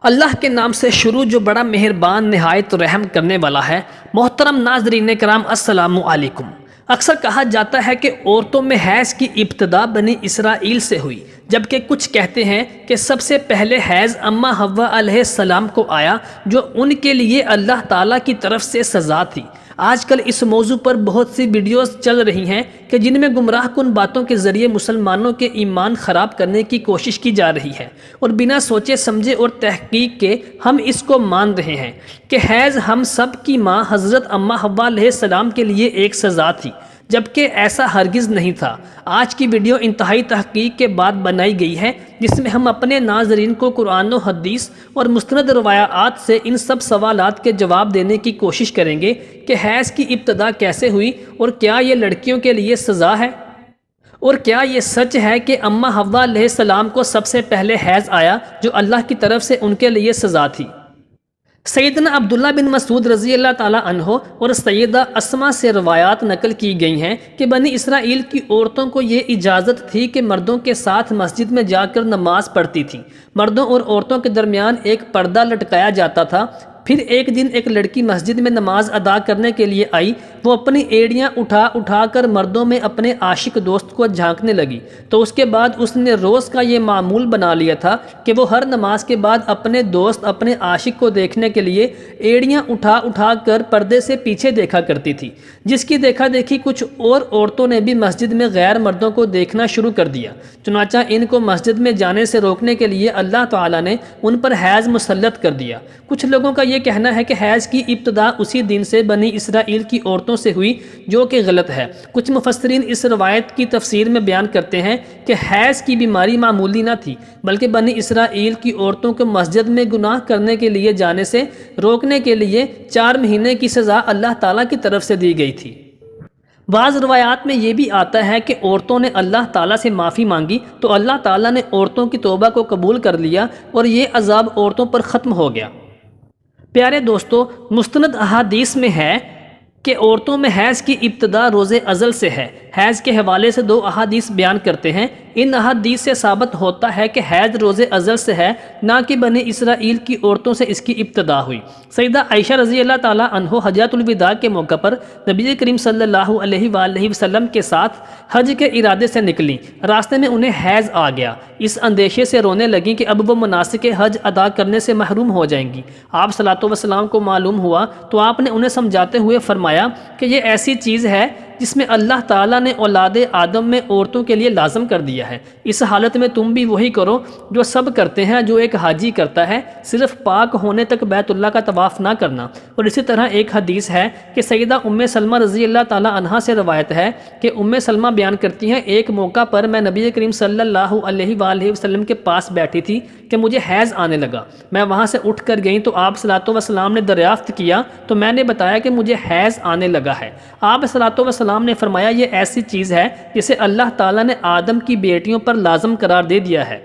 اللہ کے نام سے شروع جو بڑا مہربان نہایت رحم کرنے والا ہے۔ محترم ناظرین کرام، السلام علیکم۔ اکثر کہا جاتا ہے کہ عورتوں میں حیض کی ابتدا بنی اسرائیل سے ہوئی، جبکہ کچھ کہتے ہیں کہ سب سے پہلے حیض اماں حوا علیہ السلام کو آیا، جو ان کے لیے اللہ تعالیٰ کی طرف سے سزا تھی۔ آج کل اس موضوع پر بہت سی ویڈیوز چل رہی ہیں کہ جن میں گمراہ کن باتوں کے ذریعے مسلمانوں کے ایمان خراب کرنے کی کوشش کی جا رہی ہے، اور بنا سوچے سمجھے اور تحقیق کے ہم اس کو مان رہے ہیں کہ حیض ہم سب کی ماں حضرت اماں حوا علیہ السلام کے لیے ایک سزا تھی، جبکہ ایسا ہرگز نہیں تھا۔ آج کی ویڈیو انتہائی تحقیق کے بعد بنائی گئی ہے، جس میں ہم اپنے ناظرین کو قرآن و حدیث اور مستند روایات سے ان سب سوالات کے جواب دینے کی کوشش کریں گے کہ حیض کی ابتدا کیسے ہوئی، اور کیا یہ لڑکیوں کے لیے سزا ہے، اور کیا یہ سچ ہے کہ اماں حوا علیہ السلام کو سب سے پہلے حیض آیا جو اللہ کی طرف سے ان کے لیے سزا تھی۔ سیدنا عبداللہ بن مسعود رضی اللہ تعالیٰ عنہ اور سیدہ اسما سے روایات نقل کی گئی ہیں کہ بنی اسرائیل کی عورتوں کو یہ اجازت تھی کہ مردوں کے ساتھ مسجد میں جا کر نماز پڑھتی تھیں۔ مردوں اور عورتوں کے درمیان ایک پردہ لٹکایا جاتا تھا۔ پھر ایک دن ایک لڑکی مسجد میں نماز ادا کرنے کے لیے آئی۔ وہ اپنی ایڑیاں اٹھا کر مردوں میں اپنے عاشق دوست کو جھانکنے لگی، تو اس کے بعد اس نے روز کا یہ معمول بنا لیا تھا کہ وہ ہر نماز کے بعد اپنے دوست اپنے عاشق کو دیکھنے کے لیے ایڑیاں اٹھا کر پردے سے پیچھے دیکھا کرتی تھی، جس کی دیکھا دیکھی کچھ اور عورتوں نے بھی مسجد میں غیر مردوں کو دیکھنا شروع کر دیا۔ چنانچہ ان کو مسجد میں جانے سے روکنے کے لیے اللہ تعالیٰ نے ان پر حیض مسلط کر دیا۔ کچھ لوگوں کا یہ کہنا ہے کہ حیض کی ابتدا اسی دن سے بنی اسرائیل کی عورتوں سے ہوئی، جو کہ غلط ہے۔ کچھ مفسرین اس روایت کی تفسیر میں بیان کرتے ہیں کہ حیض کی بیماری معمولی نہ تھی، بلکہ بنی اسرائیل کی عورتوں کو مسجد میں گناہ کرنے کے لیے جانے سے روکنے کے لیے 4 مہینے کی سزا اللہ تعالیٰ کی طرف سے دی گئی تھی۔ بعض روایات میں یہ بھی آتا ہے کہ عورتوں نے اللہ تعالیٰ سے معافی مانگی تو اللہ تعالیٰ نے عورتوں کی توبہ کو قبول کر لیا اور یہ عذاب عورتوں پر ختم ہو گیا۔ پیارے دوستو، مستند احادیث میں ہے کہ عورتوں میں حیض کی ابتدا روز ازل سے ہے۔ حیض کے حوالے سے 2 احادیث بیان کرتے ہیں۔ ان احادیث سے ثابت ہوتا ہے کہ حیض روز ازل سے ہے، نہ کہ بنی اسرائیل کی عورتوں سے اس کی ابتدا ہوئی۔ سیدہ عائشہ رضی اللہ تعالیٰ عنہ حجۃ الوداع کے موقع پر نبی کریم صلی اللہ علیہ وآلہ وسلم کے ساتھ حج کے ارادے سے نکلیں۔ راستے میں انہیں حیض آ گیا۔ اس اندیشے سے رونے لگیں کہ اب وہ مناسک حج ادا کرنے سے محروم ہو جائیں گی۔ آپ صلی اللہ علیہ وسلم کو معلوم ہوا تو آپ نے انہیں سمجھاتے ہوئے فرمایا کہ یہ ایسی چیز ہے جس میں اللہ تعالیٰ نے اولاد آدم میں عورتوں کے لیے لازم کر دیا ہے۔ اس حالت میں تم بھی وہی کرو جو سب کرتے ہیں، جو ایک حاجی کرتا ہے، صرف پاک ہونے تک بیت اللہ کا طواف نہ کرنا۔ اور اسی طرح ایک حدیث ہے کہ سیدہ ام سلمہ رضی اللہ تعالیٰ عنہا سے روایت ہے کہ ام سلمہ بیان کرتی ہیں، ایک موقع پر میں نبی کریم صلی اللہ علیہ وآلہ وسلم کے پاس بیٹھی تھی کہ مجھے حیض آنے لگا۔ میں وہاں سے اٹھ کر گئی تو آپ صلی اللہ علیہ وسلم نے دریافت کیا تو میں نے بتایا کہ مجھے حیض آنے لگا ہے۔ آپ صلی اللہ علیہ وسلم نے فرمایا، یہ ایسی چیز ہے جسے اللہ تعالیٰ نے آدم کی بیٹیوں پر لازم قرار دے دیا ہے۔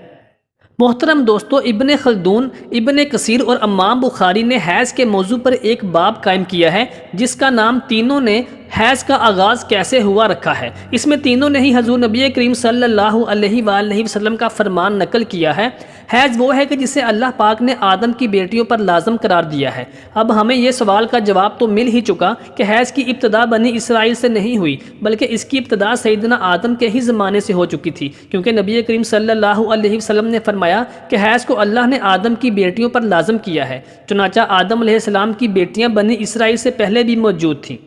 محترم دوستو، ابن خلدون، ابن کثیر اور امام بخاری نے حیض کے موضوع پر ایک باب قائم کیا ہے، جس کا نام تینوں نے حیض کا آغاز کیسے ہوا رکھا ہے۔ اس میں تینوں نے ہی حضور نبی کریم صلی اللہ علیہ وآلہ وسلم کا فرمان نقل کیا ہے۔ حیض وہ ہے کہ جسے اللہ پاک نے آدم کی بیٹیوں پر لازم قرار دیا ہے۔ اب ہمیں یہ سوال کا جواب تو مل ہی چکا کہ حیض کی ابتدا بنی اسرائیل سے نہیں ہوئی، بلکہ اس کی ابتدا سیدنا آدم کے ہی زمانے سے ہو چکی تھی، کیونکہ نبی کریم صلی اللہ علیہ وسلم نے فرمایا کہ حیض کو اللہ نے آدم کی بیٹیوں پر لازم کیا ہے۔ چنانچہ آدم علیہ السلام کی بیٹیاں بنی اسرائیل سے پہلے بھی موجود تھیں۔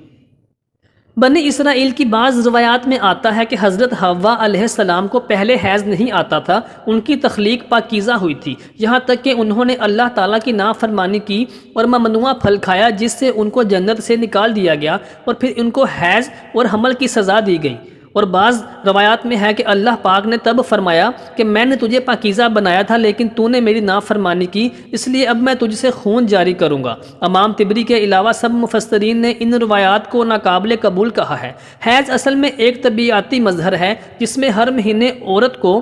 بنی اسرائیل کی بعض روایات میں آتا ہے کہ حضرت حوا علیہ السلام کو پہلے حیض نہیں آتا تھا، ان کی تخلیق پاکیزہ ہوئی تھی، یہاں تک کہ انہوں نے اللہ تعالیٰ کی نافرمانی کی اور ممنوعہ پھل کھایا، جس سے ان کو جنت سے نکال دیا گیا اور پھر ان کو حیض اور حمل کی سزا دی گئی۔ اور بعض روایات میں ہے کہ اللہ پاک نے تب فرمایا کہ میں نے تجھے پاکیزہ بنایا تھا، لیکن تو نے میری نافرمانی کی، اس لیے اب میں تجھ سے خون جاری کروں گا۔ امام طبری کے علاوہ سب مفسرین نے ان روایات کو ناقابل قبول کہا ہے۔ حیض اصل میں ایک طبیعیاتی مظہر ہے جس میں ہر مہینے عورت کو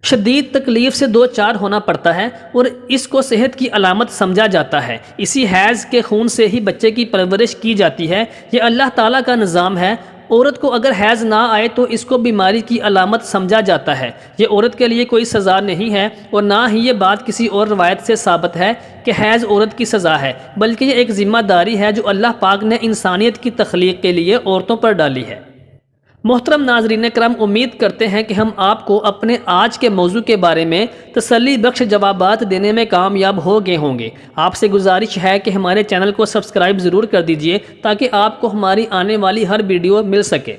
شدید تکلیف سے 2 ہونا پڑتا ہے اور اس کو صحت کی علامت سمجھا جاتا ہے۔ اسی حیض کے خون سے ہی بچے کی پرورش کی جاتی ہے۔ یہ اللہ تعالیٰ کا نظام ہے عورت کو اگر حیض نہ آئے تو اس کو بیماری کی علامت سمجھا جاتا ہے۔ یہ عورت کے لیے کوئی سزا نہیں ہے اور نہ ہی یہ بات کسی اور روایت سے ثابت ہے کہ حیض عورت کی سزا ہے، بلکہ یہ ایک ذمہ داری ہے جو اللہ پاک نے انسانیت کی تخلیق کے لیے عورتوں پر ڈالی ہے۔ محترم ناظرین کرام، امید کرتے ہیں کہ ہم آپ کو اپنے آج کے موضوع کے بارے میں تسلی بخش جوابات دینے میں کامیاب ہو گئے ہوں گے۔ آپ سے گزارش ہے کہ ہمارے چینل کو سبسکرائب ضرور کر دیجئے تاکہ آپ کو ہماری آنے والی ہر ویڈیو مل سکے۔